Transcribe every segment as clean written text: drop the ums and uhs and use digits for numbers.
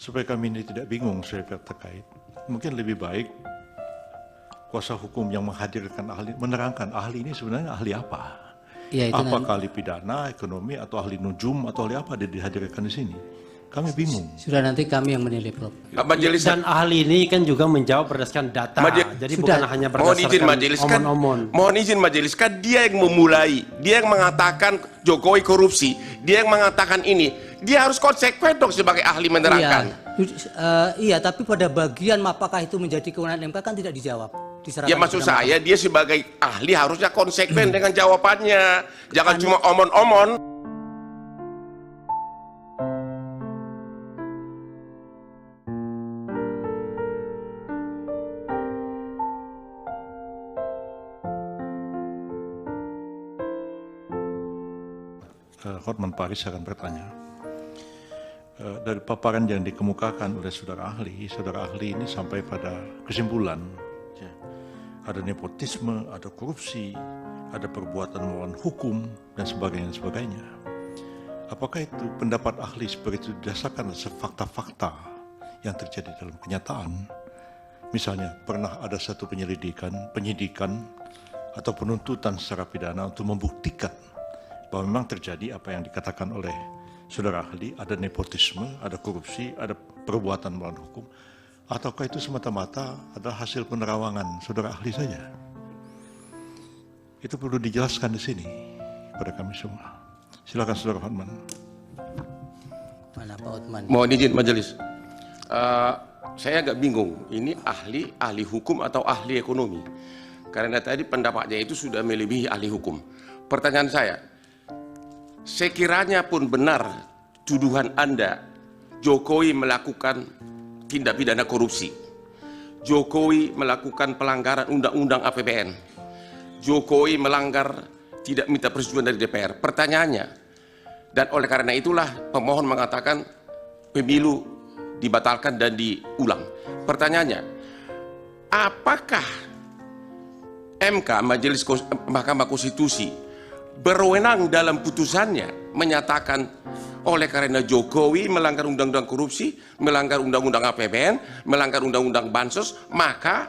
supaya kami ini tidak bingung saya terkait, mungkin lebih baik kuasa hukum yang menghadirkan ahli menerangkan ahli ini sebenarnya ahli apa? Ya, itu Apakah ahli pidana, ekonomi, atau ahli nujum, atau ahli apa dihadirkan di sini? Kami bingung. sudah nanti kami yang menilai, Prof. Majelis Dan ahli ini kan juga menjawab berdasarkan data. Jadi Sudah. bukan hanya mohon izin berdasarkan majelis kan, omon-omon. mohon izin majelis kan dia yang memulai, dia yang mengatakan Jokowi korupsi, dia yang mengatakan ini, dia harus konsekuen dong sebagai ahli menerangkan. Iya, tapi pada bagian apakah itu menjadi kewenangan MK kan tidak dijawab. Diserahkan Ya maksud kepada saya dia sebagai ahli harusnya konsekuen dengan jawabannya, jangan cuma omon-omon. Hotman Paris akan bertanya. Dari paparan yang dikemukakan oleh saudara ahli ini sampai pada kesimpulan, ya, ada nepotisme, ada korupsi, ada perbuatan melawan hukum, dan sebagainya. Apakah itu pendapat ahli seperti itu didasarkan fakta-fakta yang terjadi dalam kenyataan? Misalnya, pernah ada satu penyidikan, atau penuntutan secara pidana untuk membuktikan bahwa memang terjadi apa yang dikatakan oleh saudara ahli, ada nepotisme, ada korupsi, ada perbuatan melawan hukum, ataukah itu semata-mata adalah hasil penerawangan saudara ahli saja? Itu perlu dijelaskan di sini pada kami semua. Silakan saudara Hotman. Mana Pak Hotman? Mohon izin majelis. Saya agak bingung, ini ahli hukum atau ahli ekonomi? Karena tadi pendapatnya itu sudah melebihi ahli hukum. Pertanyaan saya, sekiranya pun benar tuduhan Anda, Jokowi melakukan tindak pidana korupsi, Jokowi melakukan pelanggaran undang-undang APBN, Jokowi melanggar tidak minta persetujuan dari DPR. Pertanyaannya, dan oleh karena itulah pemohon mengatakan pemilu dibatalkan dan diulang. Pertanyaannya, apakah MK, Majelis Mahkamah Konstitusi, berwenang dalam putusannya menyatakan oleh karena Jokowi melanggar undang-undang korupsi, melanggar undang-undang APBN, melanggar undang-undang bansos, maka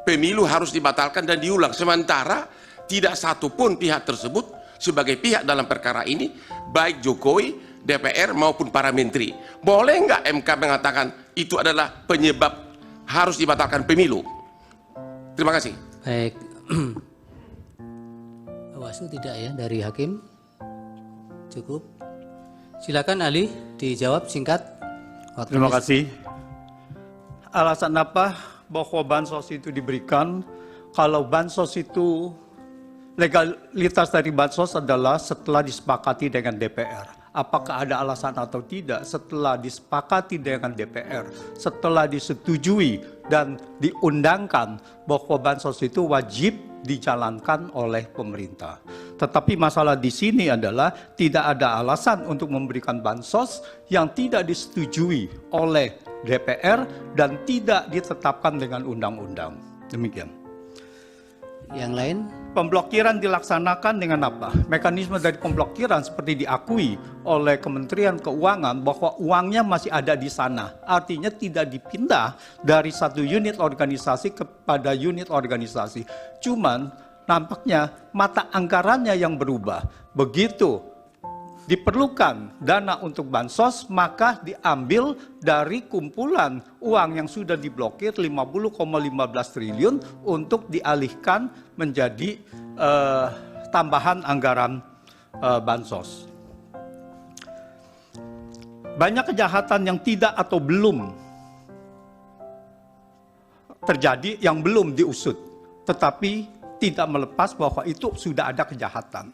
pemilu harus dibatalkan dan diulang. Sementara tidak satu pun pihak tersebut sebagai pihak dalam perkara ini, baik Jokowi, DPR maupun para menteri. Boleh nggak MK mengatakan itu adalah penyebab harus dibatalkan pemilu? Terima kasih. Baik. Bawaslu tidak ya dari hakim? Cukup. Silakan ahli dijawab singkat. Terima kasih. Alasan apa bahwa bansos itu diberikan? Kalau bansos itu, legalitas dari bansos adalah setelah disepakati dengan DPR. Apakah ada alasan atau tidak? Setelah disepakati dengan DPR, setelah disetujui dan diundangkan bahwa bansos itu wajib dijalankan oleh pemerintah. Tetapi masalah di sini adalah tidak ada alasan untuk memberikan bansos yang tidak disetujui oleh DPR dan tidak ditetapkan dengan undang-undang. Demikian. Yang lain? Pemblokiran dilaksanakan dengan apa? Mekanisme dari pemblokiran seperti diakui oleh Kementerian Keuangan bahwa uangnya masih ada di sana. Artinya tidak dipindah dari satu unit organisasi kepada unit organisasi. Cuman nampaknya mata anggarannya yang berubah. Begitu diperlukan dana untuk bansos, maka diambil dari kumpulan uang yang sudah diblokir 50,15 triliun untuk dialihkan menjadi tambahan anggaran bansos. Banyak kejahatan yang tidak atau belum terjadi, yang belum diusut, tetapi tidak melepas bahwa itu sudah ada kejahatan.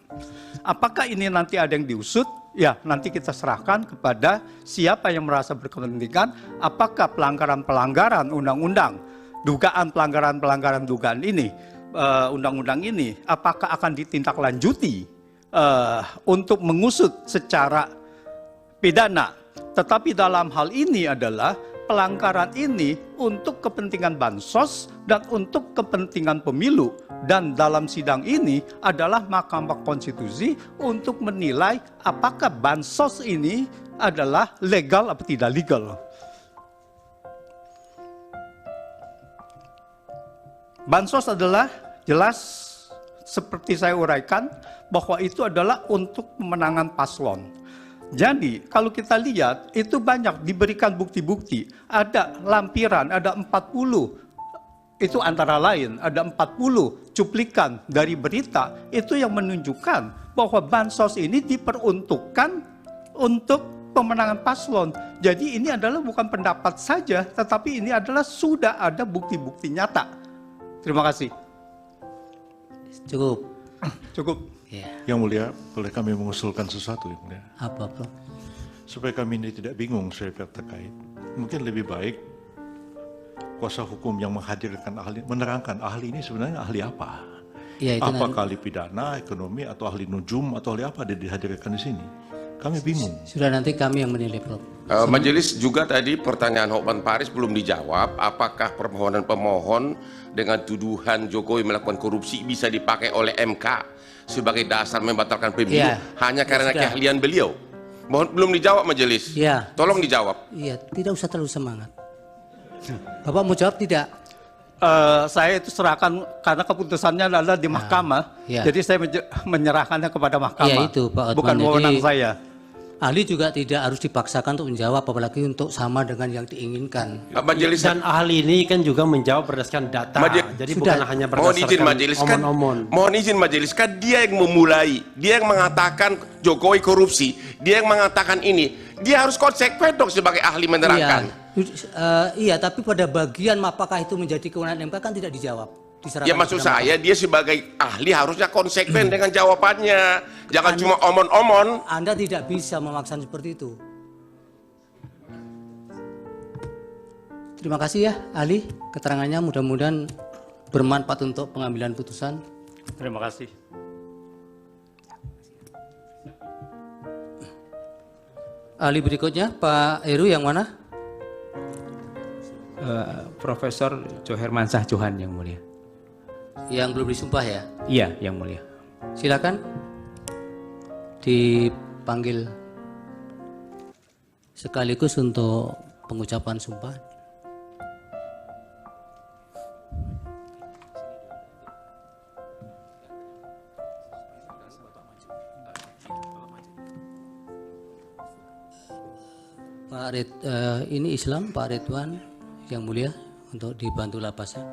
Apakah ini nanti ada yang diusut? Ya, nanti kita serahkan kepada siapa yang merasa berkepentingan, apakah pelanggaran-pelanggaran undang-undang, dugaan pelanggaran-pelanggaran dugaan ini, undang-undang ini, apakah akan ditindaklanjuti untuk mengusut secara pidana. Tetapi dalam hal ini adalah pelanggaran ini untuk kepentingan bansos dan untuk kepentingan pemilu. Dan dalam sidang ini adalah Mahkamah Konstitusi untuk menilai apakah bansos ini adalah legal atau tidak legal. Bansos adalah jelas seperti saya uraikan bahwa itu adalah untuk pemenangan paslon. Jadi kalau kita lihat itu banyak diberikan bukti-bukti, ada lampiran, ada 40, itu antara lain ada 40 cuplikan dari berita itu yang menunjukkan bahwa bansos ini diperuntukkan untuk pemenangan paslon. Jadi ini adalah bukan pendapat saja, tetapi ini adalah sudah ada bukti-bukti nyata. Terima kasih. Cukup. Cukup. Ya. Yang Mulia, boleh kami mengusulkan sesuatu, Yang Mulia? Apa, Bro? Supaya kami ini tidak bingung sebagai pihak terkait. Mungkin lebih baik kuasa hukum yang menghadirkan ahli, menerangkan ahli ini sebenarnya ahli apa? Ya, itu Apakah ahli pidana, ekonomi, atau ahli nujum, atau ahli apa dia dihadirkan di sini? Kami bingung. sudah nanti kami yang menilai, Bro. Majelis juga tadi pertanyaan Hokman Paris belum dijawab. Apakah permohonan pemohon dengan tuduhan Jokowi melakukan korupsi bisa dipakai oleh MK sebagai dasar membatalkan pemilu Ya, hanya karena sudah. keahlian beliau? Mohon belum dijawab Majelis. Ya. Tolong dijawab. Iya, tidak usah terlalu semangat. Bapak mau jawab tidak? Saya itu serahkan karena keputusannya adalah di mahkamah. ya. Jadi saya menyerahkannya kepada mahkamah. Ya, itu, Pak Hotman. Bukan wewenang Jadi, saya. Ahli juga tidak harus dipaksakan untuk menjawab, apalagi untuk sama dengan yang diinginkan. Majelis Dan ahli ini kan juga menjawab berdasarkan data. Jadi Sudah. bukan hanya mohon izin berdasarkan Majelis kan, omon-omon. mohon izin Majelis kan dia yang memulai, dia yang mengatakan Jokowi korupsi, dia yang mengatakan ini, dia harus konsekuen dong sebagai ahli menerangkan. Iya, tapi pada bagian apakah itu menjadi kewenangan MK kan tidak dijawab. Diserahkan Ya maksud kepada saya dia sebagai ahli harusnya konsekuen dengan jawabannya, jangan cuma omon-omon. Anda tidak bisa memaksa seperti itu. Terima kasih ya, ahli. Keterangannya mudah-mudahan bermanfaat untuk pengambilan putusan. Terima kasih. Ahli berikutnya, Pak Heru yang mana? Profesor Johermansah Johan yang mulia. Yang belum disumpah ya? Iya, yang mulia. Silakan dipanggil sekaligus untuk pengucapan sumpah. Pak ini Islam, Pak Ridwan yang mulia untuk dibantu lapasan.